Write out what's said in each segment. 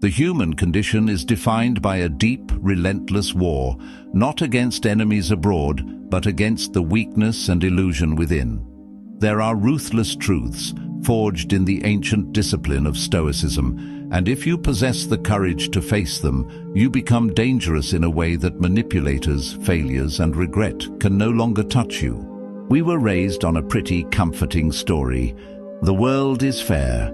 The human condition is defined by a deep, relentless war, not against enemies abroad, but against the weakness and illusion within. There are ruthless truths, forged in the ancient discipline of Stoicism, and if you possess the courage to face them, you become dangerous in a way that manipulators, failures, and regret can no longer touch you. We were raised on a pretty comforting story. The world is fair.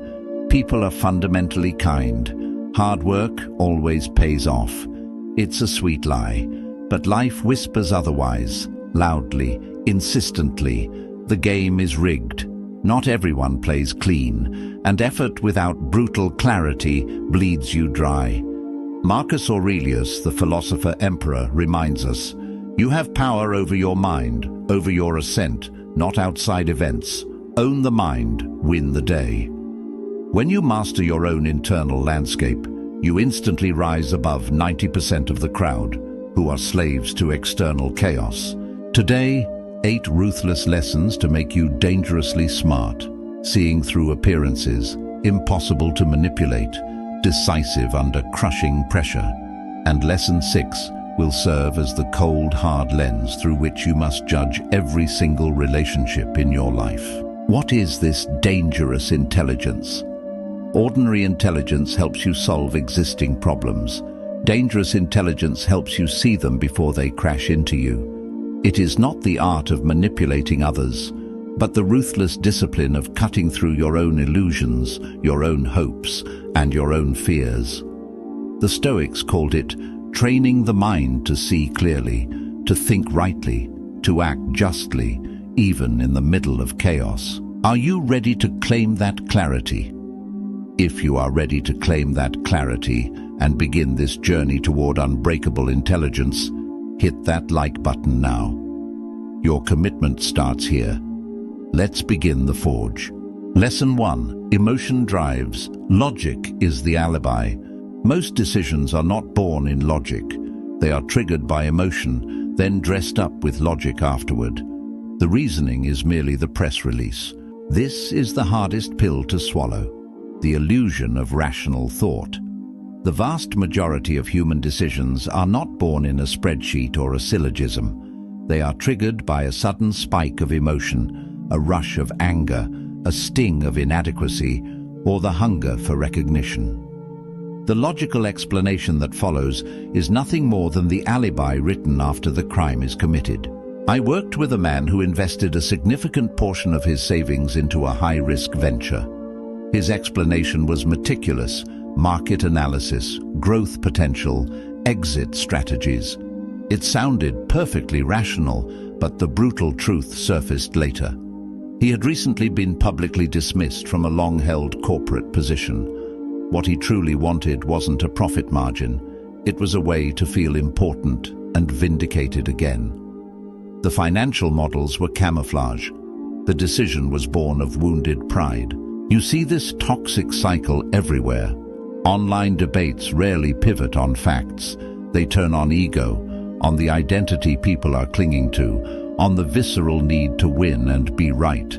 People are fundamentally kind. Hard work always pays off. It's a sweet lie, but life whispers otherwise, loudly, insistently. The game is rigged. Not everyone plays clean, and effort without brutal clarity bleeds you dry. Marcus Aurelius, the philosopher-emperor, reminds us, "You have power over your mind, over your ascent, not outside events. Own the mind, win the day." When you master your own internal landscape, you instantly rise above 90% of the crowd, who are slaves to external chaos. Today, 8 ruthless lessons to make you dangerously smart, seeing through appearances, impossible to manipulate, decisive under crushing pressure. And lesson 6 will serve as the cold, hard lens through which you must judge every single relationship in your life. What is this dangerous intelligence? Ordinary intelligence helps you solve existing problems. Dangerous intelligence helps you see them before they crash into you. It is not the art of manipulating others, but the ruthless discipline of cutting through your own illusions, your own hopes, and your own fears. The Stoics called it training the mind to see clearly, to think rightly, to act justly, even in the middle of chaos. Are you ready to claim that clarity? If you are ready to claim that clarity and begin this journey toward unbreakable intelligence, hit that like button now. Your commitment starts here. Let's begin the forge. Lesson 1. Emotion drives. Logic is the alibi. Most decisions are not born in logic. They are triggered by emotion, then dressed up with logic afterward. The reasoning is merely the press release. This is the hardest pill to swallow. The illusion of rational thought. The vast majority of human decisions are not born in a spreadsheet or a syllogism. They are triggered by a sudden spike of emotion, a rush of anger, a sting of inadequacy, or the hunger for recognition. The logical explanation that follows is nothing more than the alibi written after the crime is committed. I worked with a man who invested a significant portion of his savings into a high-risk venture. His explanation was meticulous: market analysis, growth potential, exit strategies. It sounded perfectly rational, but the brutal truth surfaced later. He had recently been publicly dismissed from a long-held corporate position. What he truly wanted wasn't a profit margin. It was a way to feel important and vindicated again. The financial models were camouflage. The decision was born of wounded pride. You see this toxic cycle everywhere. Online debates rarely pivot on facts. They turn on ego, on the identity people are clinging to, on the visceral need to win and be right.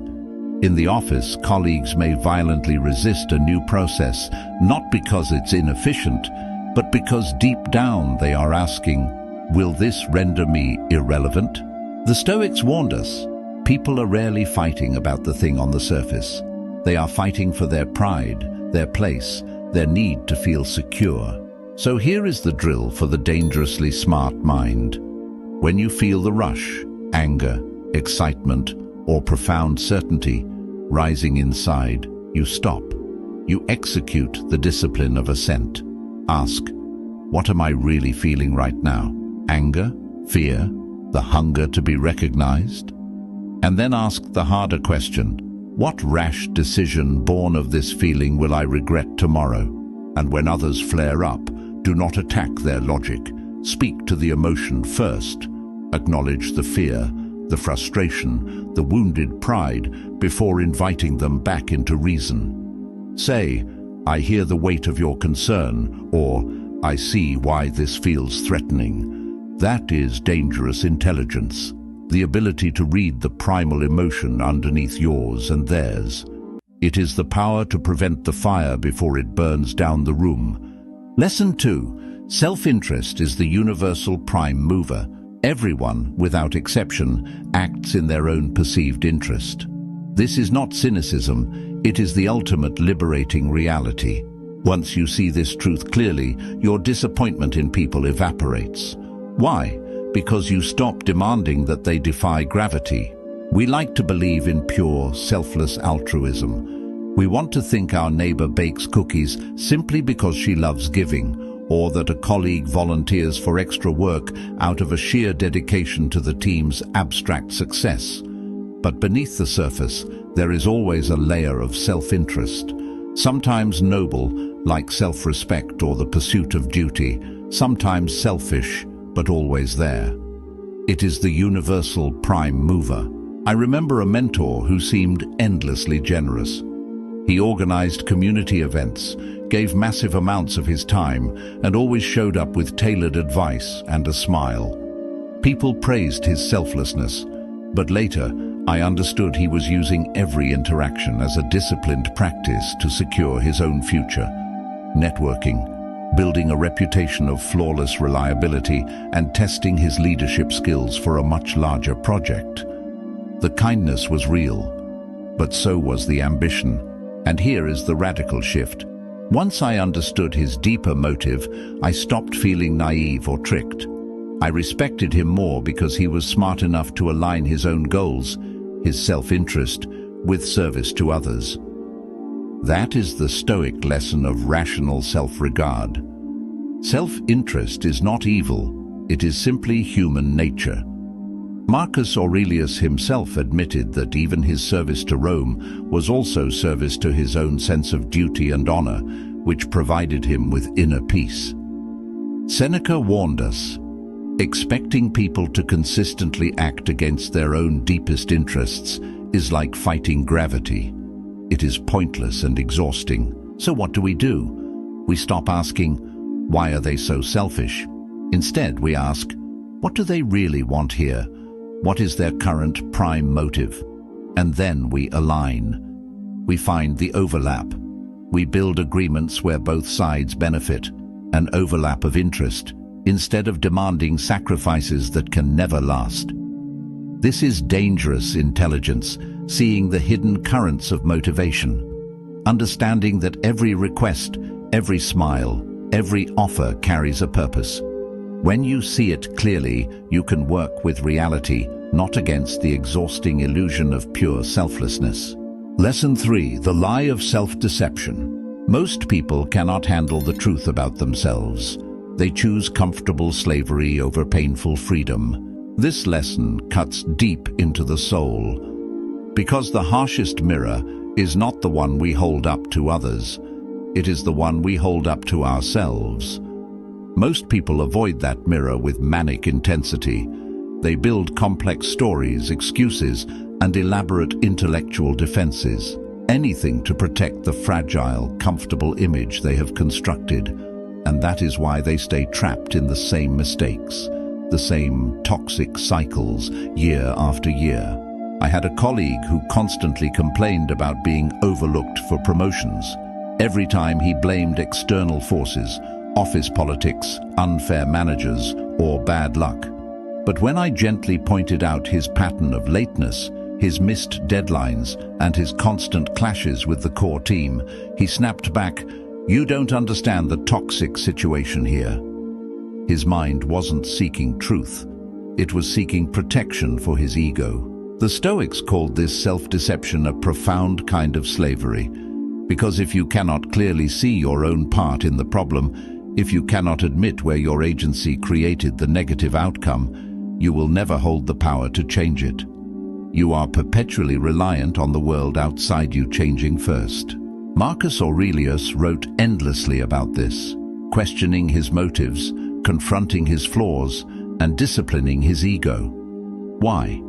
In the office, colleagues may violently resist a new process, not because it's inefficient, but because deep down they are asking, will this render me irrelevant? The Stoics warned us, people are rarely fighting about the thing on the surface. They are fighting for their pride, their place, their need to feel secure. So here is the drill for the dangerously smart mind. When you feel the rush, anger, excitement, or profound certainty rising inside, you stop. You execute the discipline of ascent. Ask, what am I really feeling right now? Anger? Fear? The hunger to be recognized? And then ask the harder question, what rash decision born of this feeling will I regret tomorrow? And when others flare up, do not attack their logic. Speak to the emotion first. Acknowledge the fear, the frustration, the wounded pride before inviting them back into reason. Say, I hear the weight of your concern, or I see why this feels threatening. That is dangerous intelligence. The ability to read the primal emotion underneath yours and theirs. It is the power to prevent the fire before it burns down the room. Lesson 2. Self-interest is the universal prime mover. Everyone, without exception, acts in their own perceived interest. This is not cynicism, it is the ultimate liberating reality. Once you see this truth clearly, your disappointment in people evaporates. Why? Because you stop demanding that they defy gravity. We like to believe in pure, selfless altruism. We want to think our neighbor bakes cookies simply because she loves giving, or that a colleague volunteers for extra work out of a sheer dedication to the team's abstract success. But beneath the surface, there is always a layer of self-interest, sometimes noble, like self-respect or the pursuit of duty, sometimes selfish, but always there. It is the universal prime mover. I remember a mentor who seemed endlessly generous. He organized community events, gave massive amounts of his time, and always showed up with tailored advice and a smile. People praised his selflessness, but later I understood he was using every interaction as a disciplined practice to secure his own future. Networking, building a reputation of flawless reliability, and testing his leadership skills for a much larger project. The kindness was real, but so was the ambition. And here is the radical shift. Once I understood his deeper motive, I stopped feeling naive or tricked. I respected him more because he was smart enough to align his own goals, his self-interest, with service to others. That is the Stoic lesson of rational self-regard. Self-interest is not evil, it is simply human nature. Marcus Aurelius himself admitted that even his service to Rome was also service to his own sense of duty and honor, which provided him with inner peace. Seneca warned us, expecting people to consistently act against their own deepest interests is like fighting gravity. It is pointless and exhausting. So what do? We stop asking, why are they so selfish? Instead, we ask, what do they really want here? What is their current prime motive? And then we align. We find the overlap. We build agreements where both sides benefit, an overlap of interest, instead of demanding sacrifices that can never last. This is dangerous intelligence, seeing the hidden currents of motivation, understanding that every request, every smile, every offer carries a purpose. When you see it clearly, you can work with reality, not against the exhausting illusion of pure selflessness. Lesson 3. The lie of self-deception. Most people cannot handle the truth about themselves. They choose comfortable slavery over painful freedom. This lesson cuts deep into the soul. Because the harshest mirror is not the one we hold up to others. It is the one we hold up to ourselves. Most people avoid that mirror with manic intensity. They build complex stories, excuses, and elaborate intellectual defenses. Anything to protect the fragile, comfortable image they have constructed. And that is why they stay trapped in the same mistakes, the same toxic cycles, year after year. I had a colleague who constantly complained about being overlooked for promotions. Every time he blamed external forces, office politics, unfair managers, or bad luck. But when I gently pointed out his pattern of lateness, his missed deadlines, and his constant clashes with the core team, he snapped back, "You don't understand the toxic situation here." His mind wasn't seeking truth. It was seeking protection for his ego. The Stoics called this self-deception a profound kind of slavery, because if you cannot clearly see your own part in the problem, if you cannot admit where your agency created the negative outcome, you will never hold the power to change it. You are perpetually reliant on the world outside you changing first. Marcus Aurelius wrote endlessly about this, questioning his motives, confronting his flaws, and disciplining his ego. Why?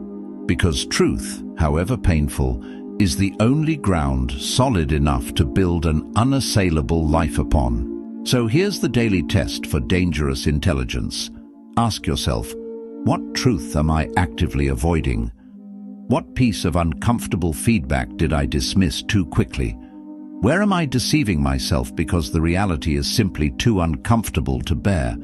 Because truth, however painful, is the only ground solid enough to build an unassailable life upon. So here's the daily test for dangerous intelligence. Ask yourself, what truth am I actively avoiding? What piece of uncomfortable feedback did I dismiss too quickly? Where am I deceiving myself because the reality is simply too uncomfortable to bear?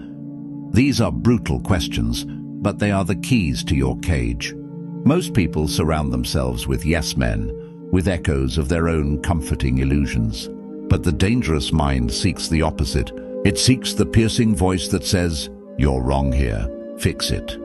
These are brutal questions, but they are the keys to your cage. Most people surround themselves with yes men, with echoes of their own comforting illusions. But the dangerous mind seeks the opposite. It seeks the piercing voice that says, "You're wrong here. Fix it."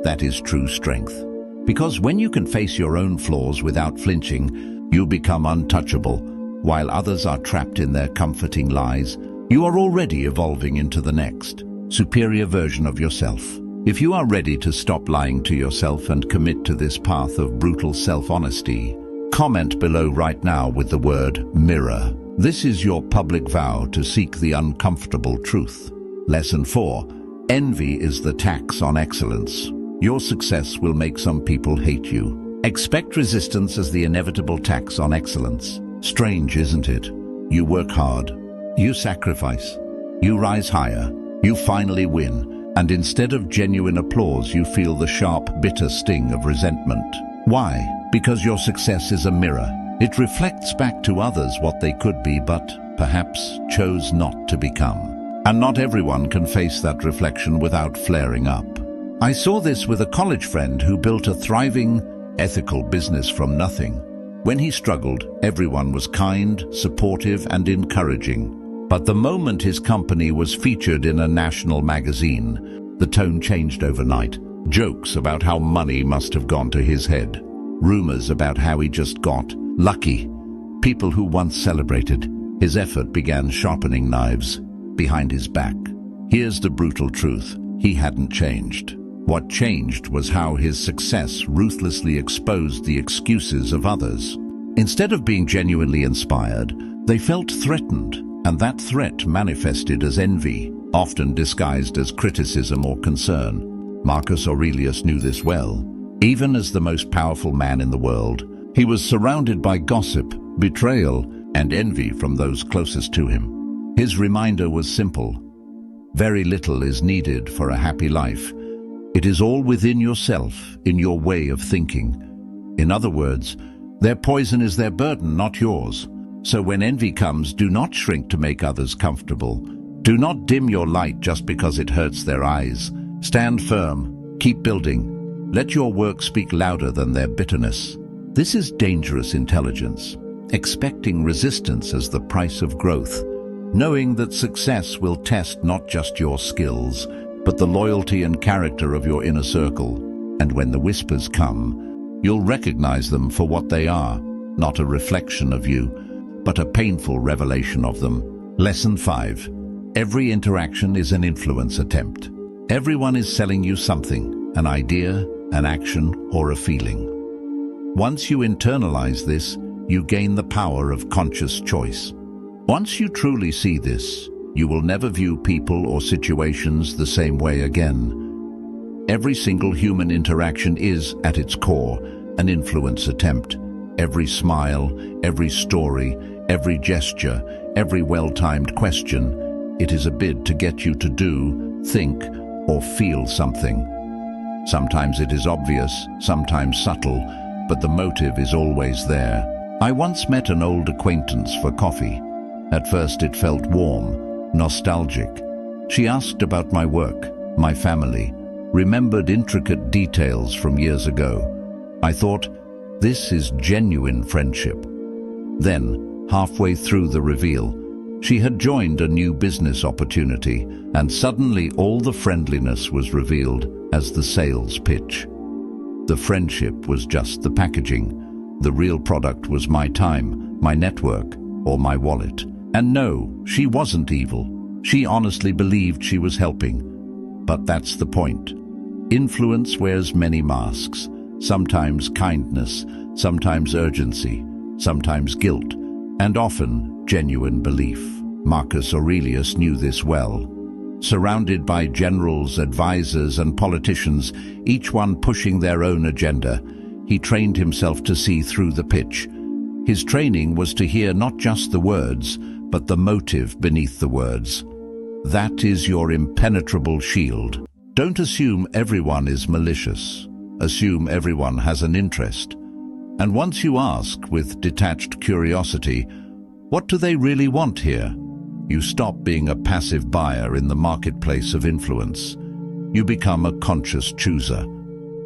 That is true strength. Because when you can face your own flaws without flinching, you become untouchable. While others are trapped in their comforting lies, you are already evolving into the next, superior version of yourself. If you are ready to stop lying to yourself and commit to this path of brutal self-honesty, comment below right now with the word mirror. This is your public vow to seek the uncomfortable truth. Lesson 4. Envy is the tax on excellence. Your success will make some people hate you. Expect resistance as the inevitable tax on excellence. Strange, isn't it? You work hard, you sacrifice, you rise higher, you finally win, and instead of genuine applause, you feel the sharp, bitter sting of resentment. Why? Because your success is a mirror. It reflects back to others what they could be, but perhaps chose not to become. And not everyone can face that reflection without flaring up. I saw this with a college friend who built a thriving, ethical business from nothing. When he struggled, everyone was kind, supportive, and encouraging. But the moment his company was featured in a national magazine, the tone changed overnight. Jokes about how money must have gone to his head. Rumors about how he just got lucky. People who once celebrated his effort began sharpening knives behind his back. Here's the brutal truth. He hadn't changed. What changed was how his success ruthlessly exposed the excuses of others. Instead of being genuinely inspired, they felt threatened, and that threat manifested as envy, often disguised as criticism or concern. Marcus Aurelius knew this well. Even as the most powerful man in the world, he was surrounded by gossip, betrayal, and envy from those closest to him. His reminder was simple. Very little is needed for a happy life. It is all within yourself, in your way of thinking. In other words, their poison is their burden, not yours. So when envy comes, do not shrink to make others comfortable. Do not dim your light just because it hurts their eyes. Stand firm. Keep building. Let your work speak louder than their bitterness. This is dangerous intelligence, expecting resistance as the price of growth, knowing that success will test not just your skills, but the loyalty and character of your inner circle. And when the whispers come, you'll recognize them for what they are, not a reflection of you, but a painful revelation of them. Lesson 5. Every interaction is an influence attempt. Everyone is selling you something, an idea, an action, or a feeling. Once you internalize this, you gain the power of conscious choice. Once you truly see this, you will never view people or situations the same way again. Every single human interaction is, at its core, an influence attempt. Every smile, every story, every gesture, every well-timed question, it is a bid to get you to do, think, or feel something. Sometimes it is obvious, sometimes subtle, but the motive is always there. I once met an old acquaintance for coffee. At first it felt warm, nostalgic. She asked about my work, my family, remembered intricate details from years ago. I thought, this is genuine friendship. Then, halfway through the reveal, she had joined a new business opportunity, and suddenly all the friendliness was revealed as the sales pitch. The friendship was just the packaging. The real product was my time, my network, or my wallet. And no, she wasn't evil. She honestly believed she was helping. But that's the point. Influence wears many masks. Sometimes kindness, sometimes urgency, sometimes guilt, and often genuine belief. Marcus Aurelius knew this well. Surrounded by generals, advisors, and politicians, each one pushing their own agenda, he trained himself to see through the pitch. His training was to hear not just the words, but the motive beneath the words. That is your impenetrable shield. Don't assume everyone is malicious. Assume everyone has an interest. And once you ask with detached curiosity, What do they really want here? You stop being a passive buyer in the marketplace of influence. You become a conscious chooser.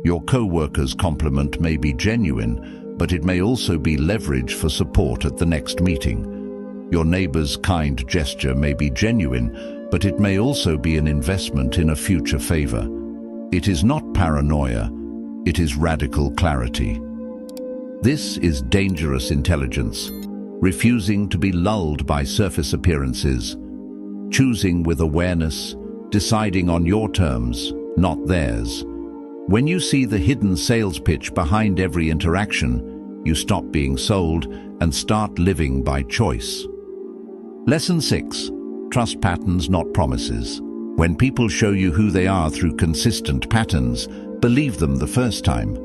Your co-worker's compliment may be genuine, but it may also be leverage for support at the next meeting. Your neighbor's kind gesture may be genuine, but it may also be an investment in a future favor. It is not paranoia, it is radical clarity. This is dangerous intelligence, refusing to be lulled by surface appearances, choosing with awareness, deciding on your terms, not theirs. When you see the hidden sales pitch behind every interaction, you stop being sold and start living by choice. Lesson 6. Trust patterns, not promises. When people show you who they are through consistent patterns, believe them the first time.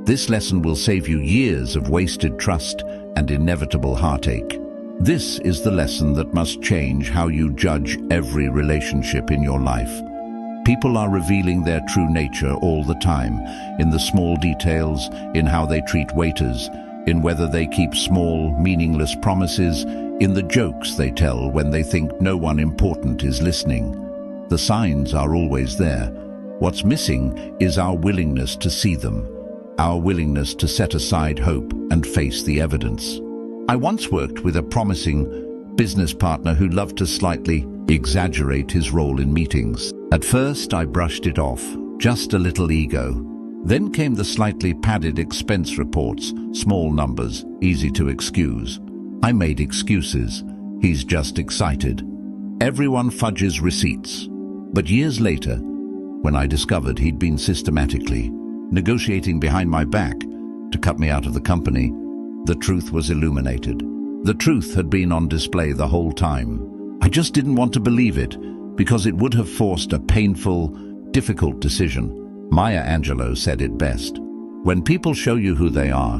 This lesson will save you years of wasted trust and inevitable heartache. This is the lesson that must change how you judge every relationship in your life. People are revealing their true nature all the time, in the small details, in how they treat waiters, in whether they keep small, meaningless promises, in the jokes they tell when they think no one important is listening. The signs are always there. What's missing is our willingness to see them, our willingness to set aside hope and face the evidence. I once worked with a promising business partner who loved to slightly exaggerate his role in meetings. At first, I brushed it off, just a little ego. Then came the slightly padded expense reports, small numbers, easy to excuse. I made excuses. He's just excited. Everyone fudges receipts. But years later, when I discovered he'd been systematically negotiating behind my back to cut me out of the company, the truth was illuminated. The truth had been on display the whole time. I just didn't want to believe it, because it would have forced a painful, difficult decision. Maya Angelou said it best. When people show you who they are,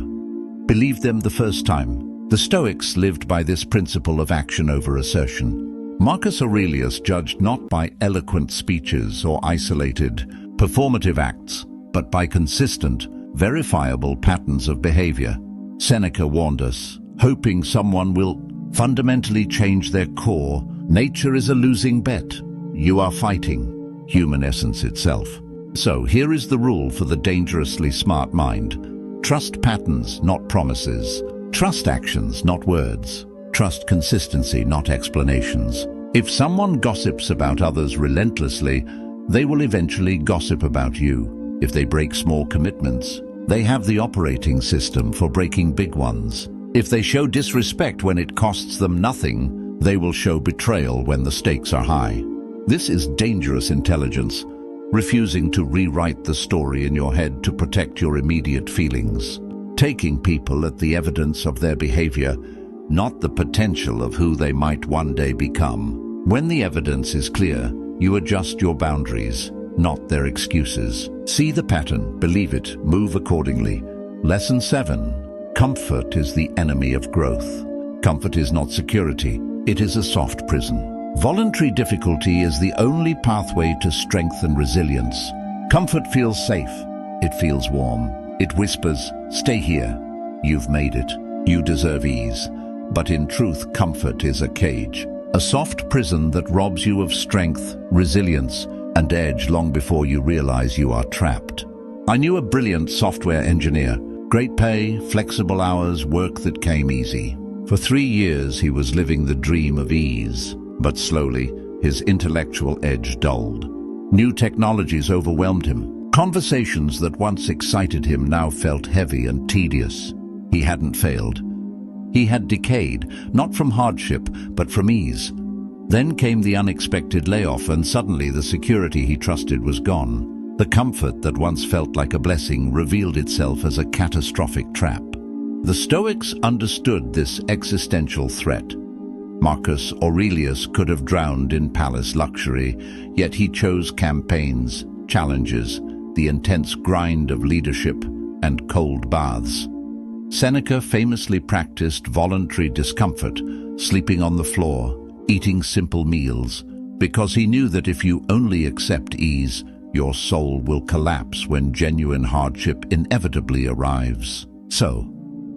believe them the first time. The Stoics lived by this principle of action over assertion. Marcus Aurelius judged not by eloquent speeches or isolated, performative acts, but by consistent, verifiable patterns of behavior. Seneca warned us, hoping someone will fundamentally change their core. Nature is a losing bet. You are fighting human essence itself. So here is the rule for the dangerously smart mind. Trust patterns, not promises. Trust actions, not words. Trust consistency, not explanations. If someone gossips about others relentlessly, they will eventually gossip about you. If they break small commitments, they have the operating system for breaking big ones. If they show disrespect when it costs them nothing, they will show betrayal when the stakes are high. This is dangerous intelligence, refusing to rewrite the story in your head to protect your immediate feelings. Taking people at the evidence of their behavior, not the potential of who they might one day become. When the evidence is clear, you adjust your boundaries, not their excuses. See the pattern, believe it, move accordingly. Lesson 7. Comfort is the enemy of growth. Comfort is not security, it is a soft prison. Voluntary difficulty is the only pathway to strength and resilience. Comfort feels safe, it feels warm. It whispers, stay here, you've made it, you deserve ease. But in truth, comfort is a cage, a soft prison that robs you of strength, resilience, and edge long before you realize you are trapped. I knew a brilliant software engineer. Great pay, flexible hours, work that came easy. For 3 years he was living the dream of ease, but slowly his intellectual edge dulled. New technologies overwhelmed him. Conversations that once excited him now felt heavy and tedious. He hadn't failed. He had decayed, not from hardship, but from ease. Then came the unexpected layoff, and suddenly the security he trusted was gone. The comfort that once felt like a blessing revealed itself as a catastrophic trap. The Stoics understood this existential threat. Marcus Aurelius could have drowned in palace luxury, yet he chose campaigns, challenges, the intense grind of leadership, and cold baths. Seneca famously practiced voluntary discomfort, sleeping on the floor, eating simple meals, because he knew that if you only accept ease, your soul will collapse when genuine hardship inevitably arrives. So,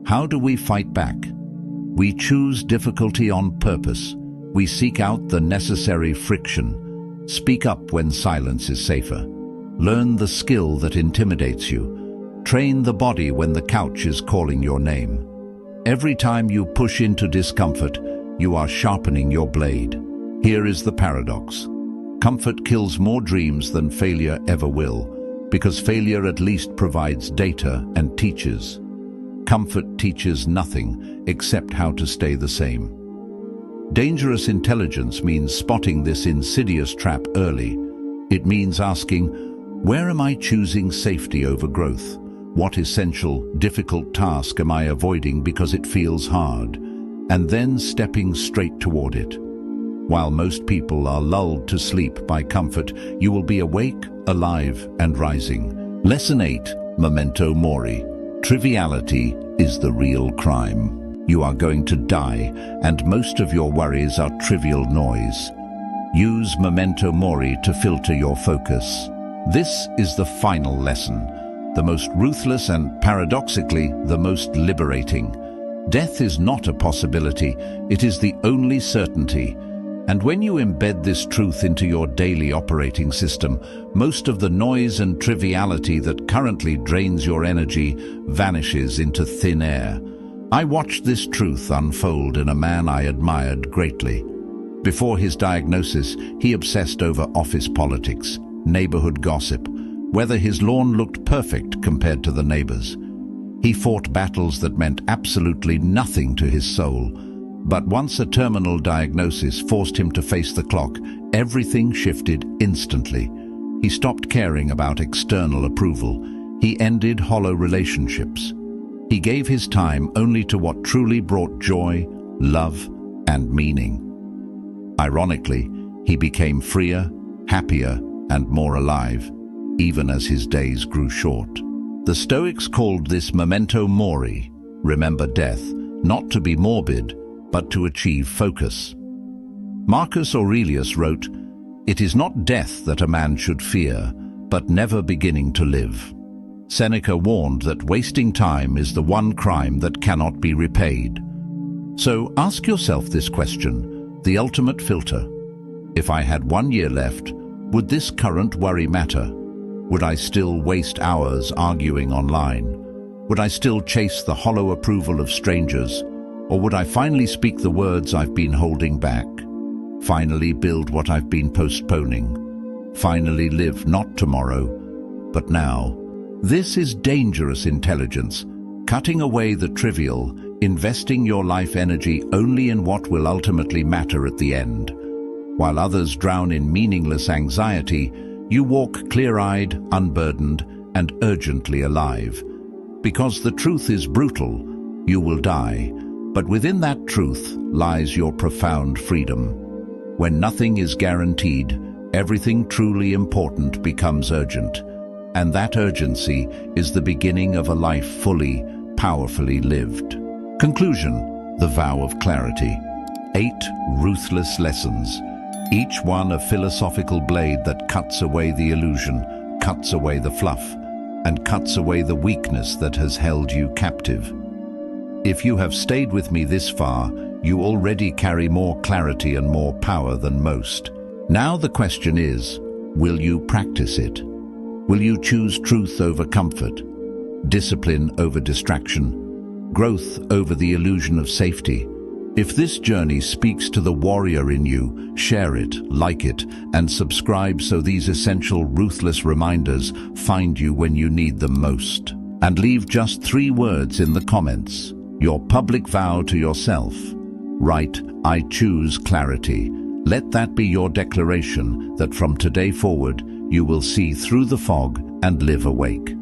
how do we fight back? We choose difficulty on purpose. We seek out the necessary friction. Speak up when silence is safer. Learn the skill that intimidates you. Train the body when the couch is calling your name. Every time you push into discomfort, you are sharpening your blade. Here is the paradox. Comfort kills more dreams than failure ever will, because failure at least provides data and teaches. Comfort teaches nothing except how to stay the same. Dangerous intelligence means spotting this insidious trap early. It means asking, where am I choosing safety over growth? What essential, difficult task am I avoiding because it feels hard? And then stepping straight toward it. While most people are lulled to sleep by comfort, you will be awake, alive, and rising. Lesson 8, Memento Mori. Triviality is the real crime. You are going to die, and most of your worries are trivial noise. Use Memento Mori to filter your focus. This is the final lesson, the most ruthless and, paradoxically, the most liberating. Death is not a possibility, it is the only certainty. And when you embed this truth into your daily operating system, most of the noise and triviality that currently drains your energy vanishes into thin air. I watched this truth unfold in a man I admired greatly. Before his diagnosis, he obsessed over office politics, neighborhood gossip, whether his lawn looked perfect compared to the neighbors. He fought battles that meant absolutely nothing to his soul. But once a terminal diagnosis forced him to face the clock, everything shifted instantly. He stopped caring about external approval. He ended hollow relationships. He gave his time only to what truly brought joy, love, and meaning. Ironically, he became freer, happier, and more alive, even as his days grew short. The Stoics called this memento mori, remember death, not to be morbid, but to achieve focus. Marcus Aurelius wrote, "It is not death that a man should fear, but never beginning to live." Seneca warned that wasting time is the one crime that cannot be repaid. So ask yourself this question, the ultimate filter. If I had 1 year left, would this current worry matter? Would I still waste hours arguing online? Would I still chase the hollow approval of strangers? Or would I finally speak the words I've been holding back? Finally build what I've been postponing? Finally live not tomorrow, but now? This is dangerous intelligence, cutting away the trivial, investing your life energy only in what will ultimately matter at the end. While others drown in meaningless anxiety, you walk clear-eyed, unburdened, and urgently alive. Because the truth is brutal, you will die. But within that truth lies your profound freedom. When nothing is guaranteed, everything truly important becomes urgent. And that urgency is the beginning of a life fully, powerfully lived. Conclusion, the vow of clarity. 8 ruthless lessons, each one a philosophical blade that cuts away the illusion, cuts away the fluff, and cuts away the weakness that has held you captive. If you have stayed with me this far, you already carry more clarity and more power than most. Now the question is, will you practice it? Will you choose truth over comfort, discipline over distraction, growth over the illusion of safety? If this journey speaks to the warrior in you, share it, like it, and subscribe so these essential ruthless reminders find you when you need them most. And leave just 3 words in the comments. Your public vow to yourself. Write, "I choose clarity." Let that be your declaration that from today forward, you will see through the fog and live awake.